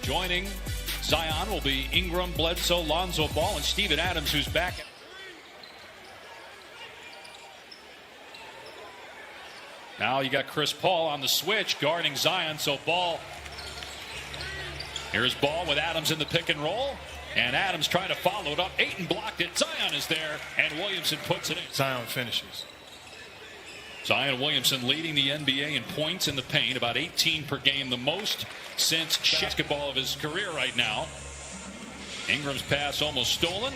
Joining Zion will be Ingram, Bledsoe, Lonzo Ball, and Steven Adams, who's back. Now you got Chris Paul on the switch guarding Zion, so Ball. Here's Ball with Adams in the pick and roll. And Adams trying to follow it up. Ayton blocked it. Zion is there. And Williamson puts it in. Zion finishes. Zion Williamson leading the NBA in points in the paint. About 18 per game. The most since basketball of his career right now. Ingram's pass almost stolen.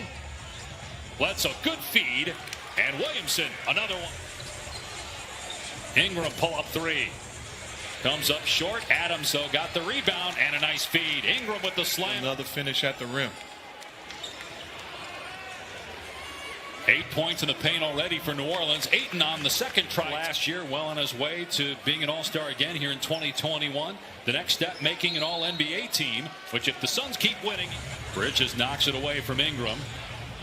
Bledsoe, good feed. And Williamson, another one. Ingram pull up three. Comes up short. Adams, though, got the rebound and a nice feed. Ingram with the slam. Another finish at the rim. 8 points in the paint already for New Orleans. Ayton on the second try last year, well on his way to being an all-star again here in 2021. The next step, making an all-NBA team, which if the Suns keep winning. Bridges knocks it away from Ingram.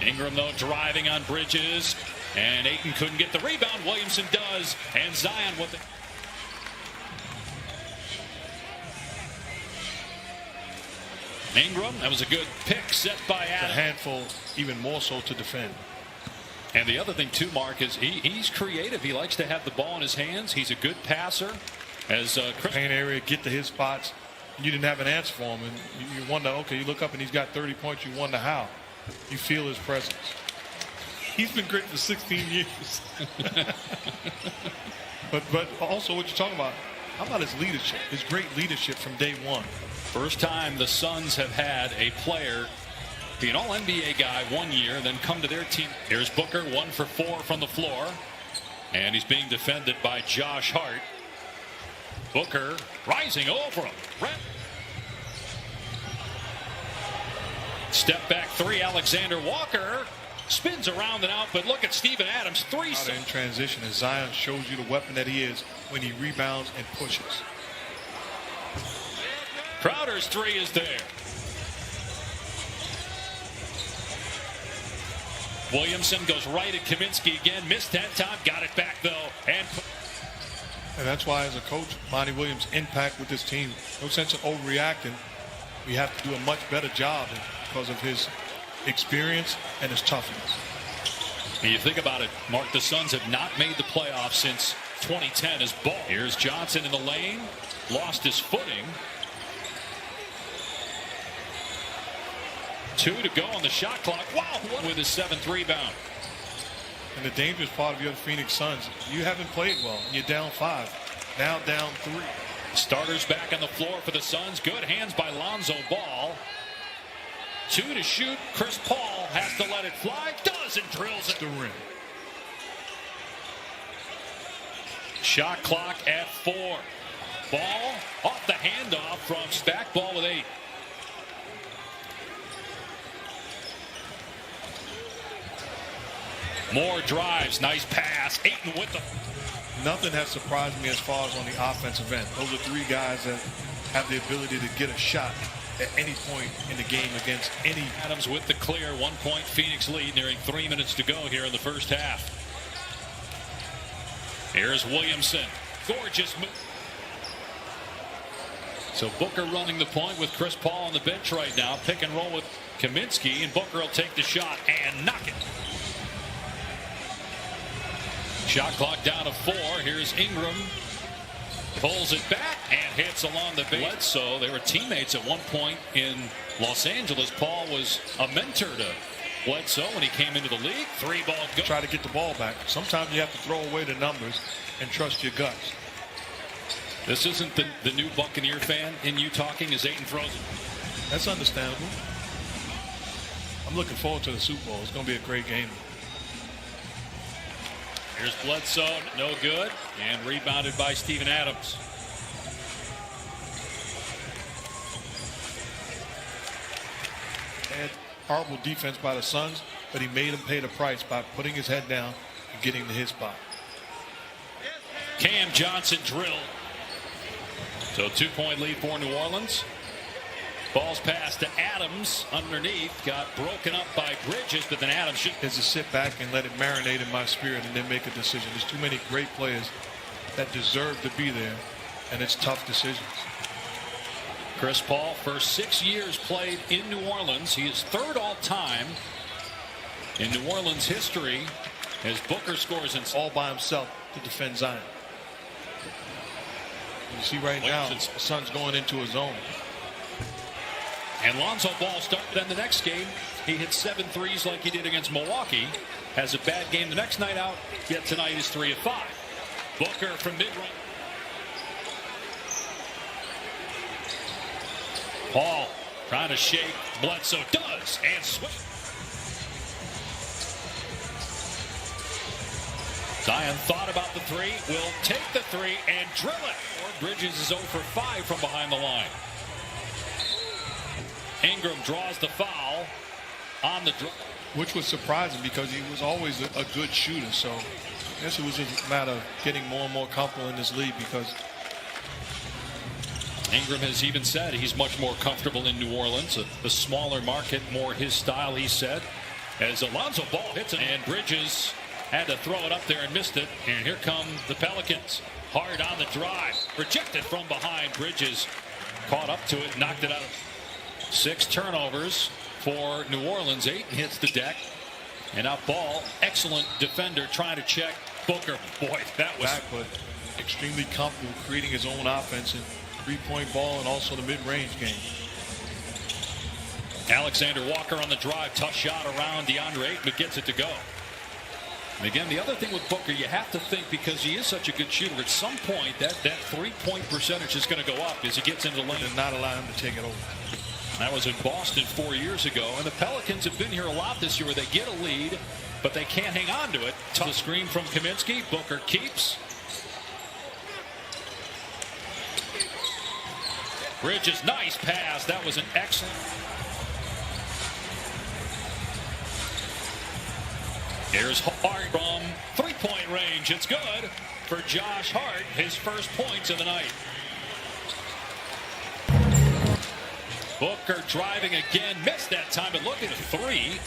Ingram, though, driving on Bridges. And Ayton couldn't get the rebound. Williamson does. And Zion with it. Ingram, that was a good pick set by Adams. A handful, even more so to defend. And the other thing, too, Mark, is he's creative. He likes to have the ball in his hands. He's a good passer. As Chris paint area, get to his spots. You didn't have an answer for him. And you wonder, okay, you look up and he's got 30 points. You wonder how. You feel his presence. He's been great for 16 years. but also what you're talking about, how about his leadership, his great leadership from day one. First time the Suns have had a player be an all-NBA guy 1 year, then come to their team. Here's Booker, 1 for 4 from the floor. And he's being defended by Josh Hart. Booker rising over him. Step back three, Alexander Walker. Spins around and out, but look at Steven Adams. Three in transition, and Zion shows you the weapon that he is when he rebounds and pushes. Crowder's three is there. Williamson goes right at Kaminsky again. Missed that time. Got it back, though. And that's why, as a coach, Monty Williams' impact with this team, no sense of overreacting. We have to do a much better job because of his experience and his toughness. And you think about it, Mark, the Suns have not made the playoffs since 2010 as Ball. Here's Johnson in the lane. Lost his footing. 2 to go on the shot clock. Wow, one with his 7th rebound. And the dangerous part of your Phoenix Suns, you haven't played well. You're down 5. Now down 3. Starters back on the floor for the Suns. Good hands by Lonzo Ball. 2 to shoot. Chris Paul has to let it fly. Does and drills it. The rim. Shot clock at 4. Ball off the handoff from Stack. Ball with 8. More drives. Nice pass. Ayton with them. Nothing has surprised me as far as on the offensive end. Those are 3 guys that have the ability to get a shot at any point in the game against any. Adams with the clear. 1-point Phoenix lead. Nearing 3 minutes to go here in the first half. Here's Williamson. Gorgeous move. So Booker running the point with Chris Paul on the bench right now. Pick and roll with Kaminsky. And Booker will take the shot and knock it. Shot clock down to 4. Here's Ingram. Pulls it back and hits along the base. So they were teammates at one point in Los Angeles. Paul was a mentor to Bledsoe when he came into the league. 3-ball go. Try to get the ball back. Sometimes you have to throw away the numbers and trust your guts. This isn't the new Buccaneer fan in you talking as Ayton throws it. That's understandable. I'm looking forward to the Super Bowl. It's going to be a great game. Here's Bledsoe, no good, and rebounded by Steven Adams. And horrible defense by the Suns, but he made him pay the price by putting his head down and getting to his spot. Cam Johnson drilled. So 2-point lead for New Orleans. Ball's passed to Adams underneath. Got broken up by Bridges, but then Adams should. Is to sit back and let it marinate in my spirit and then make a decision. There's too many great players that deserve to be there, and it's tough decisions. Chris Paul, for 6 years played in New Orleans. He is third all time in New Orleans history as Booker scores in all by himself to defend Zion. You see right now, the Suns going into a zone. And Lonzo Ball started. Then the next game, he hit 7 threes like he did against Milwaukee. Has a bad game the next night out, yet tonight is 3 of 5. Booker from mid-range. Paul trying to shake. Bledsoe does, and switch. Zion thought about the three, will take the three and drill it. Bridges is 0 for 5 from behind the line. Ingram draws the foul on the draw. Which was surprising because he was always a good shooter. So I guess it was just a matter of getting more and more comfortable in this league because Ingram has even said he's much more comfortable in New Orleans. A smaller market, more his style, he said. As Alonzo Ball hits it, and Bridges had to throw it up there and missed it. And here come the Pelicans. Hard on the drive. Rejected from behind. Bridges caught up to it, knocked it out. 6 turnovers for New Orleans. 8 hits the deck. And now Ball, excellent defender, trying to check Booker. Boy, that was back, but extremely comfortable creating his own offense and three-point ball and also the mid-range game. Alexander Walker on the drive. Tough shot around DeAndre Ayton, but gets it to go. And again, the other thing with Booker, you have to think, because he is such a good shooter, at some point that three-point percentage is going to go up as he gets into the lane. And not allow him to take it over. That was in Boston 4 years ago. And the Pelicans have been here a lot this year where they get a lead, but they can't hang on to it. Tough screen from Kaminsky. Booker keeps. Bridges, nice pass. That was an excellent. Here's Hart from three-point range. It's good for Josh Hart, his first points of the night. Booker driving again, missed that time, but look at a 3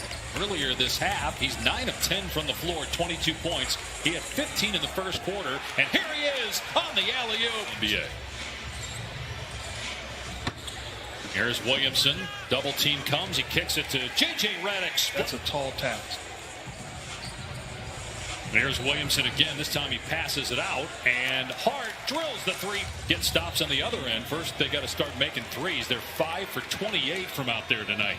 earlier this half. He's 9 of 10 from the floor, 22 points. He had 15 in the first quarter, and here he is on the alley-oop. NBA. Here's Williamson. Double team comes. He kicks it to J.J. Redick. That's a tall task. There's Williamson again. This time he passes it out, and Hart drills the 3. Get stops on the other end. First, they got to start making threes. They're 5 for 28 from out there tonight.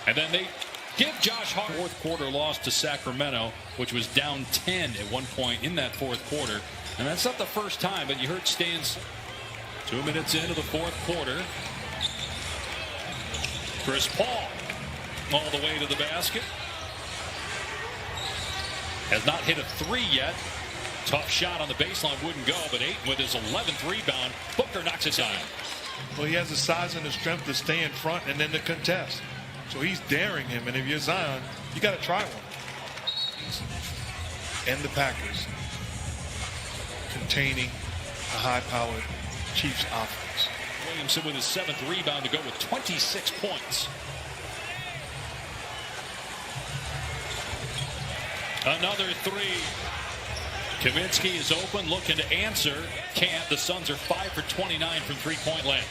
And then they give Josh Hart fourth quarter loss to Sacramento, which was down 10 at one point in that fourth quarter. And that's not the first time, but you heard Stans 2 minutes into the fourth quarter. Chris Paul all the way to the basket. Has not hit a 3 yet. Tough shot on the baseline, wouldn't go, but Ayton with his 11th rebound. Booker knocks it down. Well, he has the size and the strength to stay in front and then to contest. So he's daring him, and if you're Zion, you got to try one. And the Packers containing a high-powered Chiefs offense. Williamson with his 7th rebound to go with 26 points. Another 3. Kaminsky is open, looking to answer. Can't. The Suns are 5 for 29 from three-point land.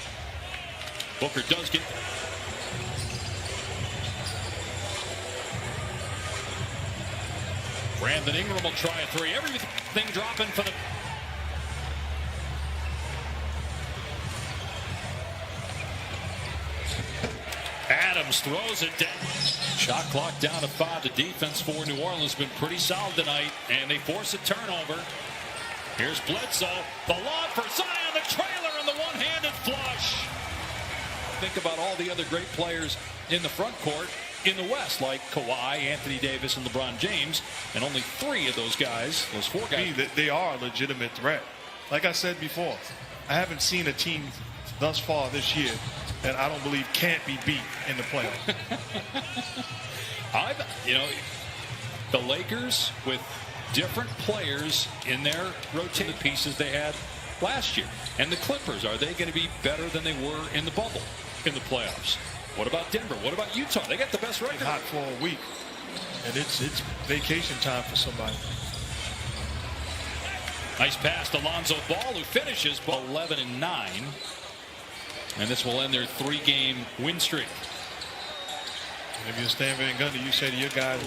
Booker does get. Brandon Ingram will try a 3. Everything dropping for the. Adams throws it down. Shot clock down to 5. The defense for New Orleans has been pretty solid tonight, and they force a turnover. Here's Bledsoe. The lob for Zion, the trailer, and the one-handed flush. Think about all the other great players in the front court in the West, like Kawhi, Anthony Davis, and LeBron James, and only 3 of those guys, those 4 guys. They are a legitimate threat. Like I said before, I haven't seen a team thus far this year that I don't believe can't be beat in the playoffs. The Lakers with different players in their rotating pieces they had last year. And the Clippers, are they going to be better than they were in the bubble in the playoffs? What about Denver? What about Utah? They got the best record. Hot for a week, and it's vacation time for somebody. Nice pass to Lonzo Ball, who finishes 11 and 9. And this will end their 3-game win streak. And if you're Stan Van Gundy, you say to your guys,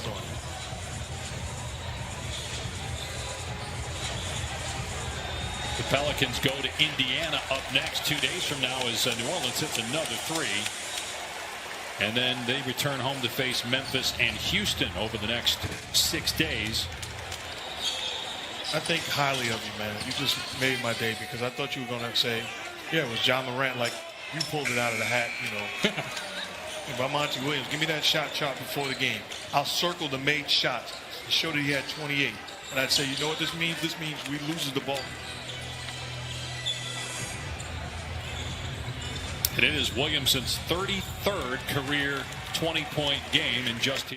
the Pelicans go to Indiana up next 2 days from now as New Orleans hits another 3. And then they return home to face Memphis and Houston over the next 6 days. I think highly of you, man. You just made my day because I thought you were going to say, yeah, it was John Morant. Like, you pulled it out of the hat, By Monty Williams, give me that shot chart before the game. I'll circle the made shots to show that he had 28. And I'd say, you know what this means? This means we lose the ball. And it is Williamson's 33rd career 20-point game in just